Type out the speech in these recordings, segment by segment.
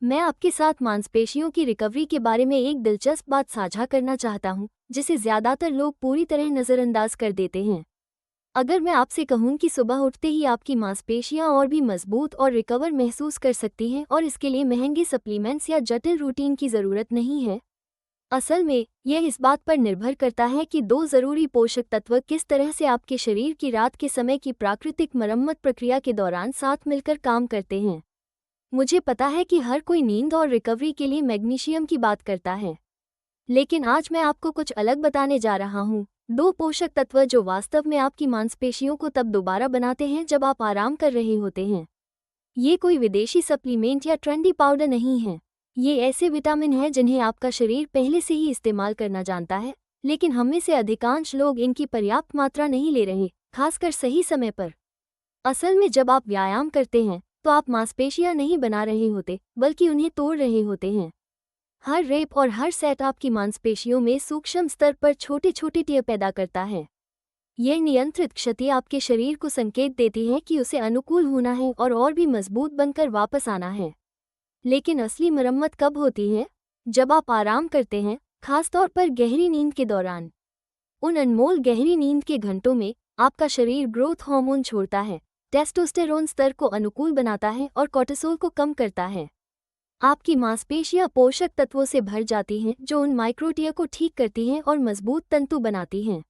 मैं आपके साथ मांसपेशियों की रिकवरी के बारे में एक दिलचस्प बात साझा करना चाहता हूँ, जिसे ज़्यादातर लोग पूरी तरह नज़रअंदाज कर देते हैं। अगर मैं आपसे कहूँ कि सुबह उठते ही आपकी मांसपेशियाँ और भी मजबूत और रिकवर महसूस कर सकती हैं और इसके लिए महंगे सप्लीमेंट्स या जटिल रूटीन की ज़रूरत नहीं है। असल में यह इस बात पर निर्भर करता है कि दो ज़रूरी पोषक तत्व किस तरह से आपके शरीर की रात के समय की प्राकृतिक मरम्मत प्रक्रिया के दौरान साथ मिलकर काम करते हैं। मुझे पता है कि हर कोई नींद और रिकवरी के लिए मैग्नीशियम की बात करता है, लेकिन आज मैं आपको कुछ अलग बताने जा रहा हूँ। दो पोषक तत्व जो वास्तव में आपकी मांसपेशियों को तब दोबारा बनाते हैं जब आप आराम कर रहे होते हैं। ये कोई विदेशी सप्लीमेंट या ट्रेंडी पाउडर नहीं है। ये ऐसे विटामिन हैं जिन्हें आपका शरीर पहले से ही इस्तेमाल करना जानता है, लेकिन हम में से अधिकांश लोग इनकी पर्याप्त मात्रा नहीं ले रहे, खासकर सही समय पर। असल में जब आप व्यायाम करते हैं तो आप मांसपेशियां नहीं बना रहे होते, बल्कि उन्हें तोड़ रहे होते हैं। हर रेप और हर सेट आपकी मांसपेशियों में सूक्ष्म स्तर पर छोटे छोटे टियर पैदा करता है। यह नियंत्रित क्षति आपके शरीर को संकेत देती है कि उसे अनुकूल होना है और भी मजबूत बनकर वापस आना है। लेकिन असली मरम्मत कब होती है? जब आप आराम करते हैं, खासतौर पर गहरी नींद के दौरान। उन अनमोल गहरी नींद के घंटों में आपका शरीर ग्रोथ हार्मोन छोड़ता है, टेस्टोस्टेरोन स्तर को अनुकूल बनाता है और कोर्टिसोल को कम करता है। आपकी मांसपेशियां पोषक तत्वों से भर जाती हैं जो उन माइक्रोटियर को ठीक करती हैं और मजबूत तंतु बनाती हैं।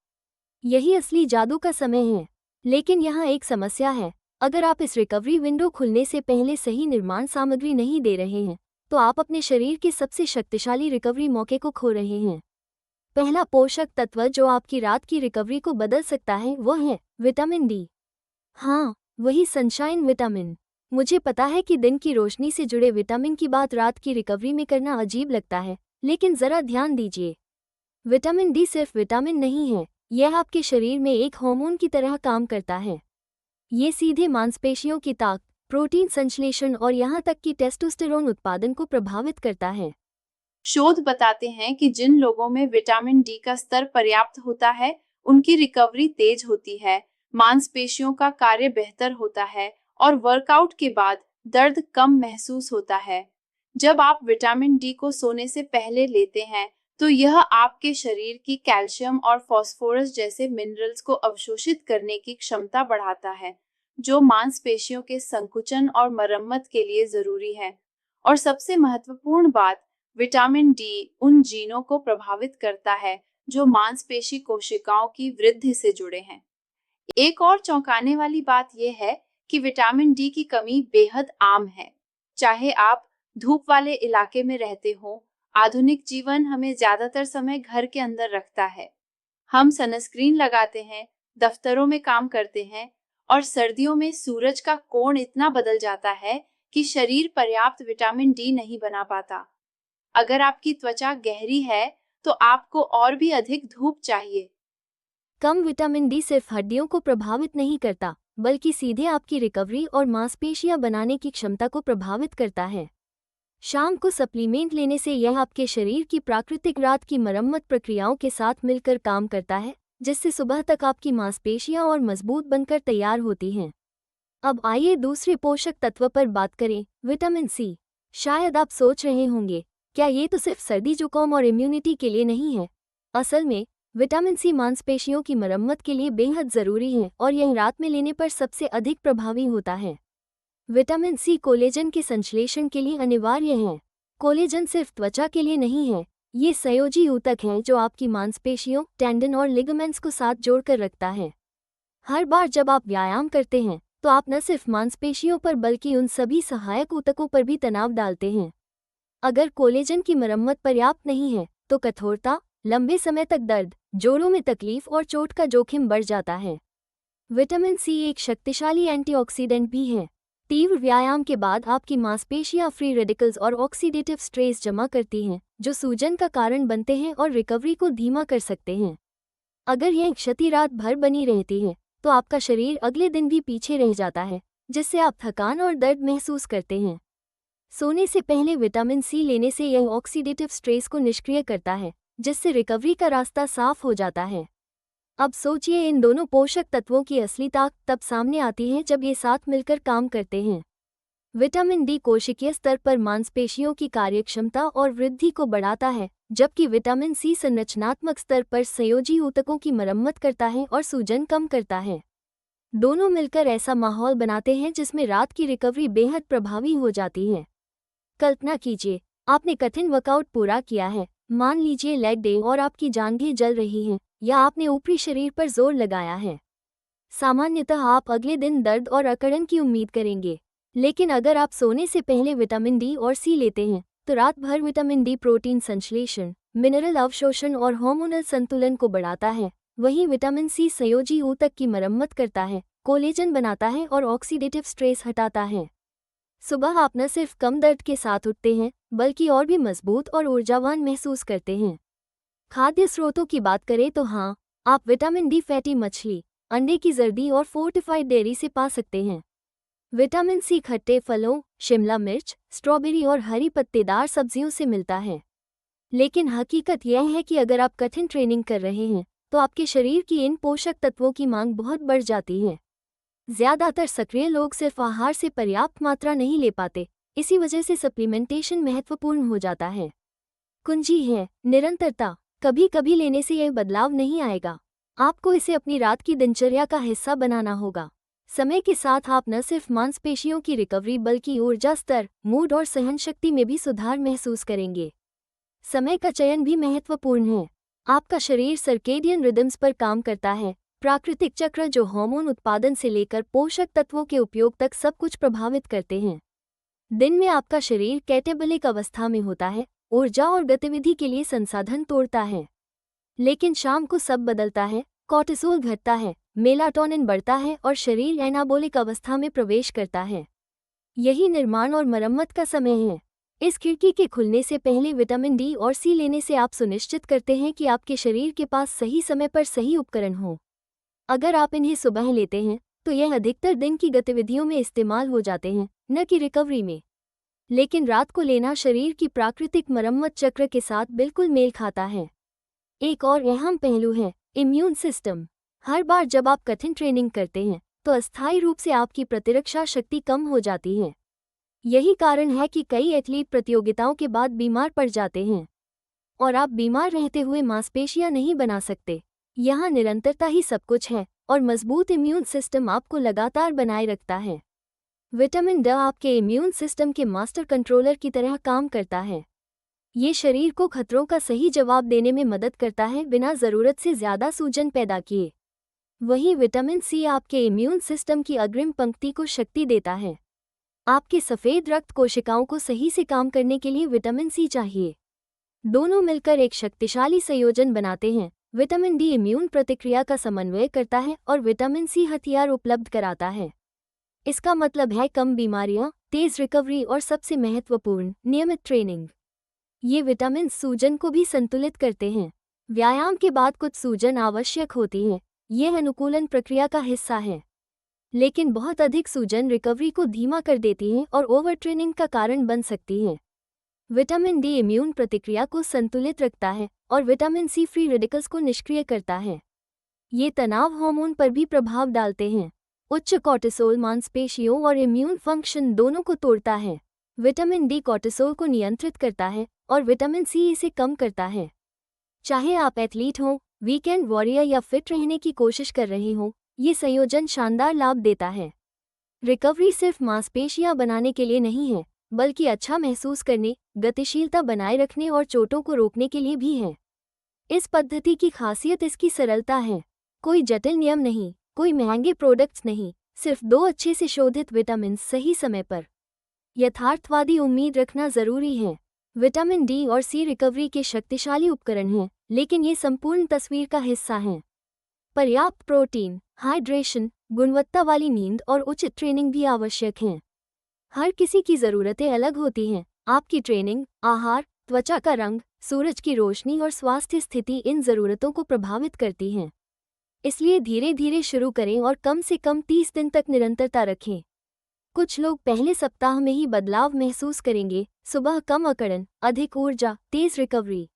यही असली जादू का समय है। लेकिन यहाँ एक समस्या है। अगर आप इस रिकवरी विंडो खुलने से पहले सही निर्माण सामग्री नहीं दे रहे हैं, तो आप अपने शरीर के सबसे शक्तिशाली रिकवरी मौके को खो रहे हैं। पहला पोषक तत्व जो आपकी रात की रिकवरी को बदल सकता है वह है विटामिन डी। हाँ, वही सनशाइन विटामिन। मुझे पता है कि दिन की रोशनी से जुड़े विटामिन की बात रात की रिकवरी में करना अजीब लगता है, लेकिन ज़रा ध्यान दीजिए। विटामिन डी सिर्फ विटामिन नहीं है, यह आपके शरीर में एक हार्मोन की तरह काम करता है। ये सीधे मांसपेशियों की ताकत, प्रोटीन संश्लेषण और यहाँ तक कि टेस्टोस्टेरोन उत्पादन को प्रभावित करता है। शोध बताते हैं कि जिन लोगों में विटामिन डी का स्तर पर्याप्त होता है, उनकी रिकवरी तेज होती है, मांसपेशियों का कार्य बेहतर होता है और वर्कआउट के बाद दर्द कम महसूस होता है। जब आप विटामिन डी को सोने से पहले लेते हैं, तो यह आपके शरीर की कैल्शियम और फास्फोरस जैसे मिनरल्स को अवशोषित करने की क्षमता बढ़ाता है, जो मांसपेशियों के संकुचन और मरम्मत के लिए जरूरी है। और सबसे महत्वपूर्ण बात, विटामिन डी उन जीनों को प्रभावित करता है जो मांसपेशी कोशिकाओं की वृद्धि से जुड़े हैं। एक और चौंकाने वाली बात यह है कि विटामिन डी की कमी बेहद आम है। चाहे आप धूप वाले इलाके में रहते हो, आधुनिक जीवन हमें ज्यादातर समय घर के अंदर रखता है। हम सनस्क्रीन लगाते हैं, दफ्तरों में काम करते हैं और सर्दियों में सूरज का कोण इतना बदल जाता है कि शरीर पर्याप्त विटामिन डी नहीं बना पाता। अगर आपकी त्वचा गहरी है, तो आपको और भी अधिक धूप चाहिए। कम विटामिन डी सिर्फ हड्डियों को प्रभावित नहीं करता, बल्कि सीधे आपकी रिकवरी और मांसपेशियां बनाने की क्षमता को प्रभावित करता है। शाम को सप्लीमेंट लेने से यह आपके शरीर की प्राकृतिक रात की मरम्मत प्रक्रियाओं के साथ मिलकर काम करता है, जिससे सुबह तक आपकी मांसपेशियां और मजबूत बनकर तैयार होती हैं। अब आइए दूसरे पोषक तत्व पर बात करें, विटामिन सी। शायद आप सोच रहे होंगे, क्या ये तो सिर्फ सर्दी जुकाम और इम्यूनिटी के लिए नहीं है? असल में विटामिन सी मांसपेशियों की मरम्मत के लिए बेहद ज़रूरी है और यह रात में लेने पर सबसे अधिक प्रभावी होता है। विटामिन सी कोलेजन के संश्लेषण के लिए अनिवार्य है। कोलेजन सिर्फ त्वचा के लिए नहीं है, ये संयोजी ऊतक है जो आपकी मांसपेशियों, टेंडन और लिगामेंट्स को साथ जोड़कर रखता है। हर बार जब आप व्यायाम करते हैं, तो आप न सिर्फ मांसपेशियों पर बल्कि उन सभी सहायक ऊतकों पर भी तनाव डालते हैं। अगर कोलेजन की मरम्मत पर्याप्त नहीं है, तो कठोरता, लंबे समय तक दर्द, जोड़ों में तकलीफ और चोट का जोखिम बढ़ जाता है। विटामिन सी एक शक्तिशाली एंटीऑक्सीडेंट भी है। तीव्र व्यायाम के बाद आपकी मांसपेशियां फ्री रेडिकल्स और ऑक्सीडेटिव स्ट्रेस जमा करती हैं, जो सूजन का कारण बनते हैं और रिकवरी को धीमा कर सकते हैं। अगर यह क्षति रात भर बनी रहती है, तो आपका शरीर अगले दिन भी पीछे रह जाता है, जिससे आप थकान और दर्द महसूस करते हैं। सोने से पहले विटामिन सी लेने से यह ऑक्सीडेटिव स्ट्रेस को निष्क्रिय करता है, जिससे रिकवरी का रास्ता साफ हो जाता है। अब सोचिए, इन दोनों पोषक तत्वों की असली ताकत तब सामने आती है जब ये साथ मिलकर काम करते हैं। विटामिन डी कोशिकीय स्तर पर मांसपेशियों की कार्यक्षमता और वृद्धि को बढ़ाता है, जबकि विटामिन सी संरचनात्मक स्तर पर संयोजी ऊतकों की मरम्मत करता है और सूजन कम करता है। दोनों मिलकर ऐसा माहौल बनाते हैं जिसमें रात की रिकवरी बेहद प्रभावी हो जाती है। कल्पना कीजिए, आपने कठिन वर्कआउट पूरा किया है, मान लीजिए लेग डे, और आपकी जांघें जल रही हैं या आपने ऊपरी शरीर पर जोर लगाया है। सामान्यतः आप अगले दिन दर्द और अकड़न की उम्मीद करेंगे, लेकिन अगर आप सोने से पहले विटामिन डी और सी लेते हैं तो रात भर विटामिन डी प्रोटीन संश्लेषण, मिनरल अवशोषण और हार्मोनल संतुलन को बढ़ाता है। वहीं विटामिन सी संयोजी ऊतक की मरम्मत करता है, कोलेजन बनाता है और ऑक्सीडेटिव स्ट्रेस हटाता है। सुबह आप न सिर्फ कम दर्द के साथ उठते हैं, बल्कि और भी मजबूत और ऊर्जावान महसूस करते हैं। खाद्य स्रोतों की बात करें तो हाँ, आप विटामिन डी फैटी मछली, अंडे की जर्दी और फोर्टिफाइड डेयरी से पा सकते हैं। विटामिन सी खट्टे फलों, शिमला मिर्च, स्ट्रॉबेरी और हरी पत्तेदार सब्जियों से मिलता है। लेकिन हकीकत यह है कि अगर आप कठिन ट्रेनिंग कर रहे हैं तो आपके शरीर की इन पोषक तत्वों की मांग बहुत बढ़ जाती है। ज्यादातर सक्रिय लोग सिर्फ आहार से पर्याप्त मात्रा नहीं ले पाते, इसी वजह से सप्लीमेंटेशन महत्वपूर्ण हो जाता है। कुंजी है निरंतरता। कभी कभी लेने से यह बदलाव नहीं आएगा, आपको इसे अपनी रात की दिनचर्या का हिस्सा बनाना होगा। समय के साथ आप न सिर्फ मांसपेशियों की रिकवरी बल्कि ऊर्जा स्तर, मूड और सहनशक्ति में भी सुधार महसूस करेंगे। समय का चयन भी महत्वपूर्ण है। आपका शरीर सर्केडियन रिदम्स पर काम करता है, प्राकृतिक चक्र जो हार्मोन उत्पादन से लेकर पोषक तत्वों के उपयोग तक सब कुछ प्रभावित करते हैं। दिन में आपका शरीर कैटेबोलिक अवस्था में होता है, ऊर्जा और गतिविधि के लिए संसाधन तोड़ता है। लेकिन शाम को सब बदलता है, कॉर्टिसोल घटता है, मेलाटोनिन बढ़ता है और शरीर एनाबोलिक अवस्था में प्रवेश करता है। यही निर्माण और मरम्मत का समय है। इस खिड़की के खुलने से पहले विटामिन डी और सी लेने से आप सुनिश्चित करते हैं कि आपके शरीर के पास सही समय पर सही उपकरण हो। अगर आप इन्हें सुबह लेते हैं तो यह अधिकतर दिन की गतिविधियों में इस्तेमाल हो जाते हैं, न कि रिकवरी में। लेकिन रात को लेना शरीर की प्राकृतिक मरम्मत चक्र के साथ बिल्कुल मेल खाता है। एक और अहम पहलू है इम्यून सिस्टम। हर बार जब आप कठिन ट्रेनिंग करते हैं तो अस्थायी रूप से आपकी प्रतिरक्षा शक्ति कम हो जाती है। यही कारण है कि कई एथलीट प्रतियोगिताओं के बाद बीमार पड़ जाते हैं। और आप बीमार रहते हुए मांसपेशियां नहीं बना सकते। यहाँ निरंतरता ही सब कुछ है और मजबूत इम्यून सिस्टम आपको लगातार बनाए रखता है। विटामिन डी आपके इम्यून सिस्टम के मास्टर कंट्रोलर की तरह काम करता है। ये शरीर को खतरों का सही जवाब देने में मदद करता है, बिना ज़रूरत से ज़्यादा सूजन पैदा किए। वहीं विटामिन सी आपके इम्यून सिस्टम की अग्रिम पंक्ति को शक्ति देता है। आपके सफ़ेद रक्त कोशिकाओं को सही से काम करने के लिए विटामिन सी चाहिए। दोनों मिलकर एक शक्तिशाली संयोजन बनाते हैं। विटामिन डी इम्यून प्रतिक्रिया का समन्वय करता है और विटामिन सी हथियार उपलब्ध कराता है। इसका मतलब है कम बीमारियां, तेज रिकवरी और सबसे महत्वपूर्ण, नियमित ट्रेनिंग। ये विटामिन सूजन को भी संतुलित करते हैं। व्यायाम के बाद कुछ सूजन आवश्यक होती है, यह अनुकूलन प्रक्रिया का हिस्सा है। लेकिन बहुत अधिक सूजन रिकवरी को धीमा कर देती है और ओवर ट्रेनिंग का कारण बन सकती है। विटामिन डी इम्यून प्रतिक्रिया को संतुलित रखता है और विटामिन सी फ्री रेडिकल्स को निष्क्रिय करता है। ये तनाव हार्मोन पर भी प्रभाव डालते हैं। उच्च कॉर्टिसोल मांसपेशियों और इम्यून फंक्शन दोनों को तोड़ता है। विटामिन डी कॉर्टिसोल को नियंत्रित करता है और विटामिन सी इसे कम करता है। चाहे आप एथलीट हों, वीकेंड वॉरियर या फिट रहने की कोशिश कर रहे हों, ये संयोजन शानदार लाभ देता है। रिकवरी सिर्फ मांसपेशियां बनाने के लिए नहीं है, बल्कि अच्छा महसूस करने, गतिशीलता बनाए रखने और चोटों को रोकने के लिए भी है। इस पद्धति की खासियत इसकी सरलता है। कोई जटिल नियम नहीं, कोई महंगे प्रोडक्ट्स नहीं, सिर्फ 2 अच्छे से शोधित विटामिन सही समय पर। यथार्थवादी उम्मीद रखना जरूरी है। विटामिन डी और सी रिकवरी के शक्तिशाली उपकरण हैं, लेकिन ये संपूर्ण तस्वीर का हिस्सा हैं। पर्याप्त प्रोटीन, हाइड्रेशन, गुणवत्ता वाली नींद और उचित ट्रेनिंग भी आवश्यक हैं। हर किसी की ज़रूरतें अलग होती हैं। आपकी ट्रेनिंग, आहार, त्वचा का रंग, सूरज की रोशनी और स्वास्थ्य स्थिति इन ज़रूरतों को प्रभावित करती हैं। इसलिए धीरे धीरे शुरू करें और कम से कम 30 दिन तक निरंतरता रखें। कुछ लोग पहले सप्ताह में ही बदलाव महसूस करेंगे, सुबह कम अकड़न, अधिक ऊर्जा, तेज रिकवरी।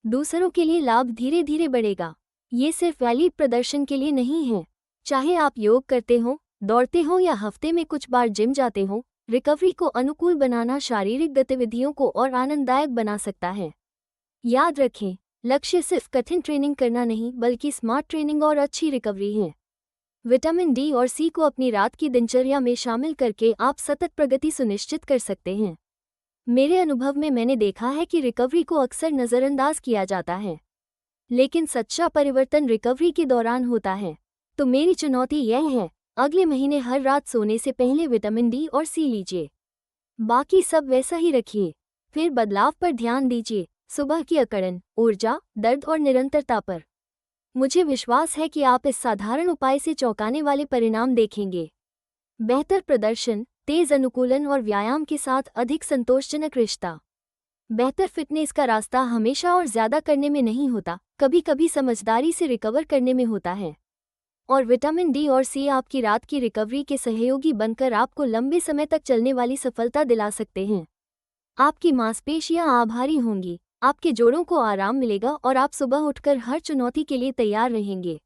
दूसरों के लिए लाभ धीरे धीरे बढ़ेगा। ये सिर्फ एलीट प्रदर्शन के लिए नहीं है। चाहे आप योग करते हो, दौड़ते हो या हफ्ते में कुछ बार जिम जाते हो, रिकवरी को अनुकूल बनाना शारीरिक गतिविधियों को और आनंददायक बना सकता है। याद रखें, लक्ष्य सिर्फ कठिन ट्रेनिंग करना नहीं बल्कि स्मार्ट ट्रेनिंग और अच्छी रिकवरी है। विटामिन डी और सी को अपनी रात की दिनचर्या में शामिल करके आप सतत प्रगति सुनिश्चित कर सकते हैं। मेरे अनुभव में मैंने देखा है कि रिकवरी को अक्सर नज़रअंदाज किया जाता है, लेकिन सच्चा परिवर्तन रिकवरी के दौरान होता है। तो मेरी चुनौती यह है, अगले महीने हर रात सोने से पहले विटामिन डी और सी लीजिए। बाकी सब वैसा ही रखिए, फिर बदलाव पर ध्यान दीजिए, सुबह की अकड़न, ऊर्जा, दर्द और निरंतरता पर। मुझे विश्वास है कि आप इस साधारण उपाय से चौंकाने वाले परिणाम देखेंगे। बेहतर प्रदर्शन, तेज अनुकूलन और व्यायाम के साथ अधिक संतोषजनक रिश्ता। बेहतर फिटनेस का रास्ता हमेशा और ज्यादा करने में नहीं होता, कभी कभी समझदारी से रिकवर करने में होता है। और विटामिन डी और सी आपकी रात की रिकवरी के सहयोगी बनकर आपको लंबे समय तक चलने वाली सफलता दिला सकते हैं। आपकी मांसपेशियां आभारी होंगी, आपके जोड़ों को आराम मिलेगा और आप सुबह उठकर हर चुनौती के लिए तैयार रहेंगे।